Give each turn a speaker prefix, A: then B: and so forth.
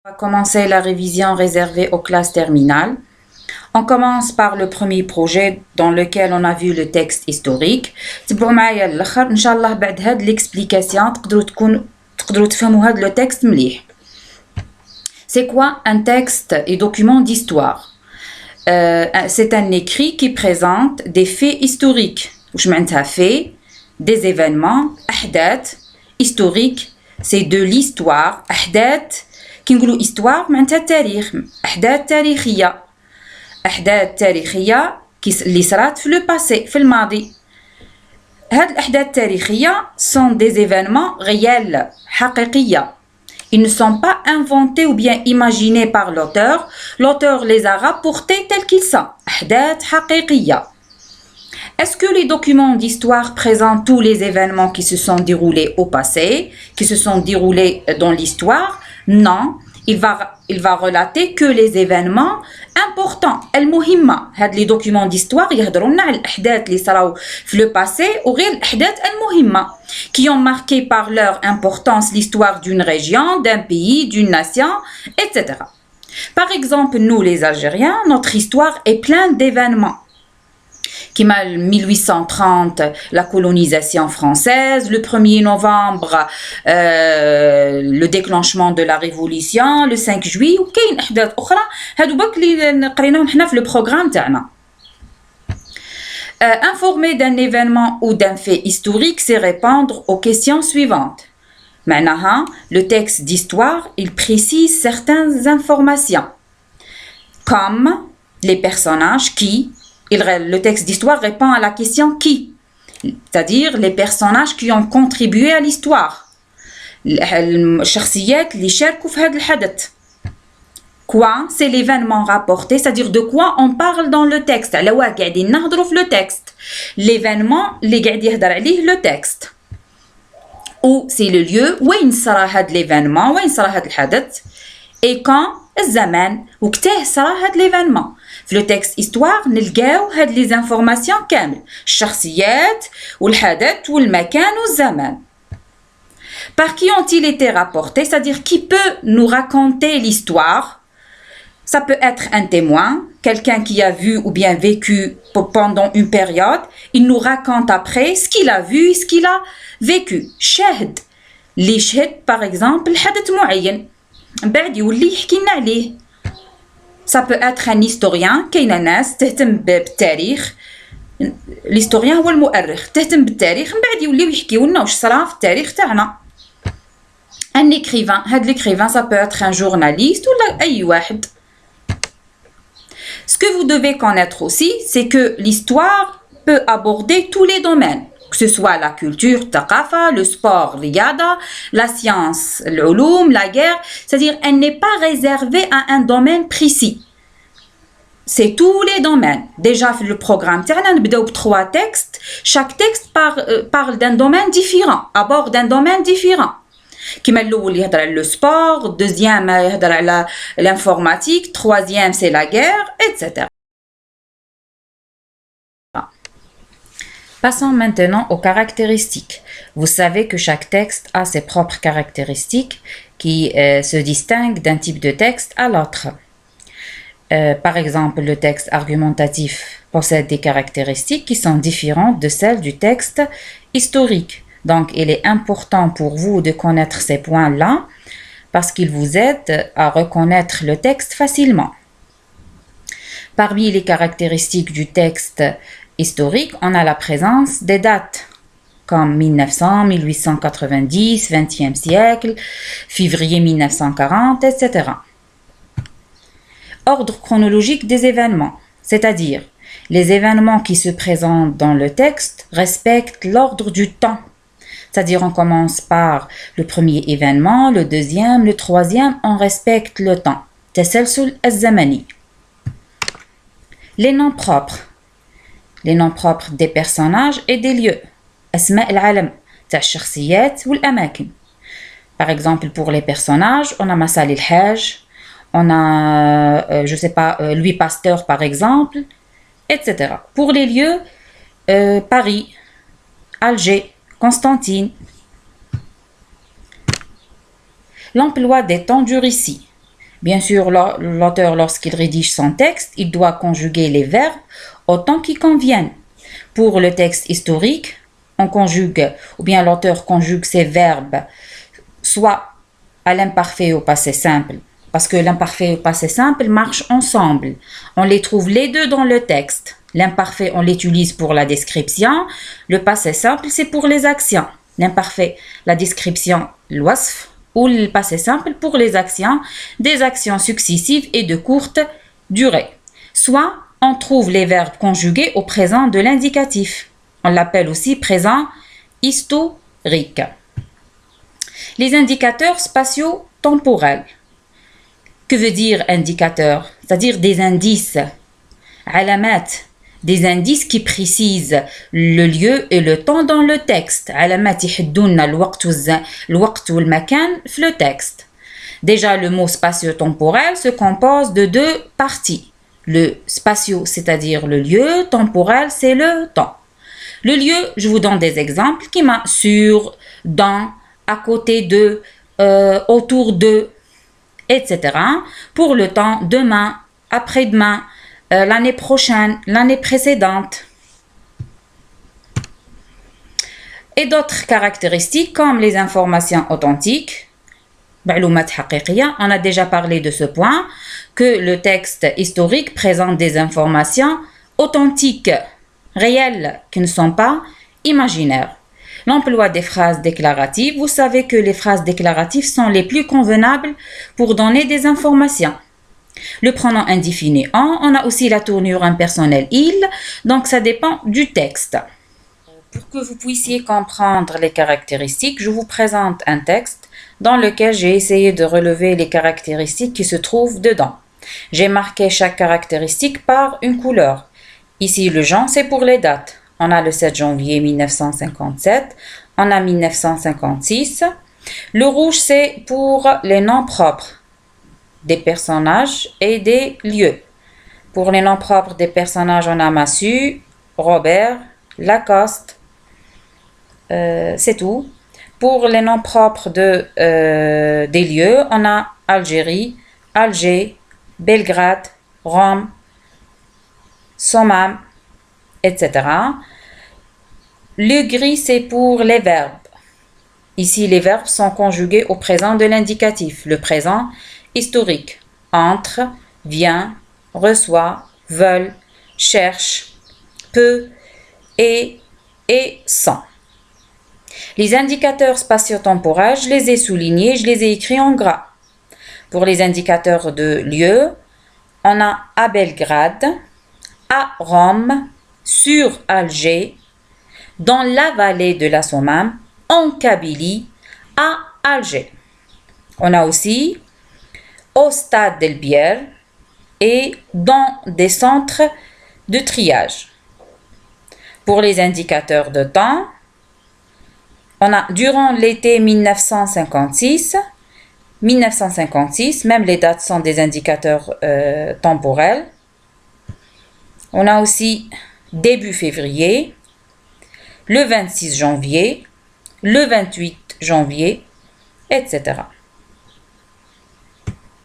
A: On va commencer la révision réservée aux classes terminales. On commence par le premier projet dans lequel on a vu le texte historique. تبعوا معايا للاخر ان شاء الله بعد هاد l'explication تقدروا تفهموا هاد le texte مليح. C'est quoi un texte et document d'histoire? C'est un écrit qui présente des faits historiques. واش معناتها fait des événements أحداث historiques, c'est de l'histoire. أحداث كي نقولوا histoire معناتها تاريخ، أحداث تاريخية. أحداث تاريخية اللي صرات في لو باسي في الماضي. هاد الأحداث التاريخية sont des événements réels حقيقية. Ils ne sont pas inventés ou bien imaginés par l'auteur. L'auteur les a rapportés tels qu'ils sont. أحداث حقيقية. Est-ce que les documents d'histoire présentent tous les événements qui se sont déroulés au passé, qui se sont déroulés dans l'histoire? Non, il va relater que les événements importants. المهمة. هاد les documents d'histoire يهضروا لنا على الأحداث اللي صراو في le passé وغير الأحداث المهمة qui ont marqué par leur importance l'histoire d'une région, d'un pays, d'une nation, etc. Par exemple, nous les Algériens, notre histoire est pleine d'événements. Comme 1830, la colonisation française, le 1er novembre, le déclenchement de la révolution, le 5 juillet, وكاين أحداث أخرى هادو برك اللي قريناهم حنا في le programme تاعنا. Informer d'un événement ou d'un fait historique, c'est répondre aux questions suivantes. معناها, le texte d'histoire, il précise certaines informations, comme les personnages qui. Le texte d'histoire répond à la question qui, c'est-à-dire les personnages qui ont contribué à l'histoire. الشخصيات اللي شاركوا في هذا الحدث. Quoi, c'est l'événement rapporté, c'est-à-dire de quoi on parle dans le texte. على واه قاعدين نهضروا في le texte. L'événement اللي قاعد يهضر عليه le texte. Ou c'est le lieu وين صرا هذا l'événement, وين صرا هذا الحدث. Et quand الزمان وقتاه صرا هذا l'événement. في le texte histoire نلقاو هاد les informations كامل الشخصيات والحدث والمكان والزمان. Par qui ont-ils été rapportés, c'est-à-dire qui peut nous raconter l'histoire? Ça peut être un témoin, quelqu'un qui a vu ou bien vécu pendant une période, il nous raconte après ce qu'il a vu, ce qu'il a vécu. شاهد اللي شهد par exemple حدث معين بعد يولي يحكي لنا عليه. Ça peut être un historien, كاين ناس تهتم بالتاريخ. الهستوريان هو المؤرخ، تهتم بالتاريخ من بعد يوليو يحكيو لنا واش صرا في التاريخ تاعنا. Un écrivain, هاد l'écrivain ça peut être un journaliste ولا أي واحد. Ce que vous devez connaître aussi, c'est que l'histoire peut aborder tous les domaines, que ce soit la culture, الثقافة, le sport, الرياضة, la science, العلوم, la guerre, c'est-à-dire elle n'est pas réservée à un domaine précis. C'est tous les domaines. Déjà, le programme, nous avons 3 textes. Chaque texte parle d'un domaine différent, aborde d'un domaine différent. كما الأول يهضر على le sport, deuxième يهضر على l'informatique, troisième c'est la guerre, etc. Passons maintenant aux caractéristiques. Vous savez que chaque texte a ses propres caractéristiques qui se distinguent d'un type de texte à l'autre. Par exemple, le texte argumentatif possède des caractéristiques qui sont différentes de celles du texte historique. Donc, il est important pour vous de connaître ces points-là parce qu'ils vous aident à reconnaître le texte facilement. Parmi les caractéristiques du texte historique, on a la présence des dates comme 1900, 1890, 20e siècle, février 1940, etc. Ordre chronologique des événements, c'est-à-dire les événements qui se présentent dans le texte respectent l'ordre du temps. C'est-à-dire on commence par le premier événement, le deuxième, le troisième, on respecte le temps. تسلسل الزمني. Les noms propres. Les noms propres des personnages et des lieux. أسماء العالم تاع الشخصيات والأماكن. Par exemple, pour les personnages, on a Massali El Hadj, on a, je sais pas, Louis Pasteur par exemple, etc. Pour les lieux, Paris, Alger, Constantine. L'emploi des temps du récit. Bien sûr, l'auteur, lorsqu'il rédige son texte, il doit conjuguer les verbes autant qu'ils conviennent. Pour le texte historique, on conjugue, ou bien l'auteur conjugue ses verbes soit à l'imparfait au passé simple, parce que l'imparfait et le passé simple marchent ensemble. On les trouve les deux dans le texte. L'imparfait, on l'utilise pour la description. Le passé simple, c'est pour les actions. L'imparfait, la description, l'wasf, ou le passé simple pour les actions, des actions successives et de courte durée. Soit on trouve les verbes conjugués au présent de l'indicatif. On l'appelle aussi présent historique. Les indicateurs spatio-temporels. Que veut dire indicateur? C'est-à-dire des indices. Alamat, des indices qui précisent le lieu et le temps dans le texte. Alamat يحدونا الوقت والمكان في le texte. Déjà, le mot spatio-temporel se compose de deux parties. Le spatio, c'est-à-dire le lieu, temporel, c'est le temps. Le lieu, je vous donne des exemples qui m'a sur, dans, à côté de, autour de, etc. Pour le temps, demain, après-demain, l'année prochaine, l'année précédente. Et d'autres caractéristiques comme les informations authentiques. On a déjà parlé de ce point, que le texte historique présente des informations authentiques, réelles, qui ne sont pas imaginaires. L'emploi des phrases déclaratives. Vous savez que les phrases déclaratives sont les plus convenables pour donner des informations. Le pronom indéfini en, on a aussi la tournure impersonnelle il, donc ça dépend du texte. Pour que vous puissiez comprendre les caractéristiques, je vous présente un texte dans lequel j'ai essayé de relever les caractéristiques qui se trouvent dedans. J'ai marqué chaque caractéristique par une couleur. Ici, le jaune, c'est pour les dates. On a le 7 janvier 1957, on a 1956. Le rouge, c'est pour les noms propres des personnages et des lieux. Pour les noms propres des personnages, on a Massu, Robert, Lacoste, c'est tout. Pour les noms propres des lieux, on a Algérie, Alger, Belgrade, Rome, Sommam, etc. Le gris, c'est pour les verbes. Ici, les verbes sont conjugués au présent de l'indicatif. Le présent historique. Entre, vient, reçoit, veulent, cherche, peut, et sans. Les indicateurs spatio-temporels, je les ai soulignés, je les ai écrits en gras. Pour les indicateurs de lieu, on a à Belgrade, à Rome, sur Alger, dans la vallée de la Sommam, en Kabylie, à Alger. On a aussi au stade d'El Bière et dans des centres de triage. Pour les indicateurs de temps, on a durant l'été 1956, même les dates sont des indicateurs temporels. On a aussi début février, le 26 janvier, le 28 janvier, etc.